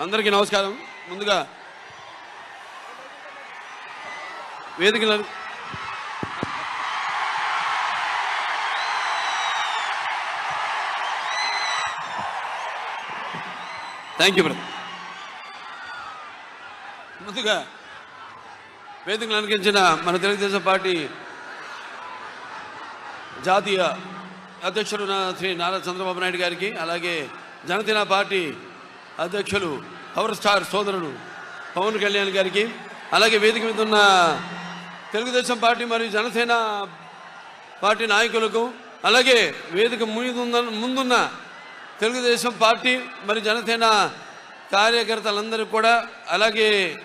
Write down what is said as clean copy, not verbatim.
అందరికీ నమస్కారం. ముందుగా వేదికల థ్యాంక్ యూ బ్రదర్. ముందుగా వేదికలు అలంకరించిన మన తెలుగుదేశం పార్టీ జాతీయ అధ్యక్షుడు శ్రీ నారా చంద్రబాబు నాయుడు గారికి, అలాగే జనసేన పార్టీ అధ్యక్షులు పవర్ స్టార్ సోదరుడు పవన్ కళ్యాణ్ గారికి, అలాగే వేదిక మీద ఉన్న తెలుగుదేశం పార్టీ మరియు జనసేన పార్టీ నాయకులకు, అలాగే వేదిక ముందున్న తెలుగుదేశం పార్టీ మరియు జనసేన కార్యకర్తలందరికీ కూడా, అలాగే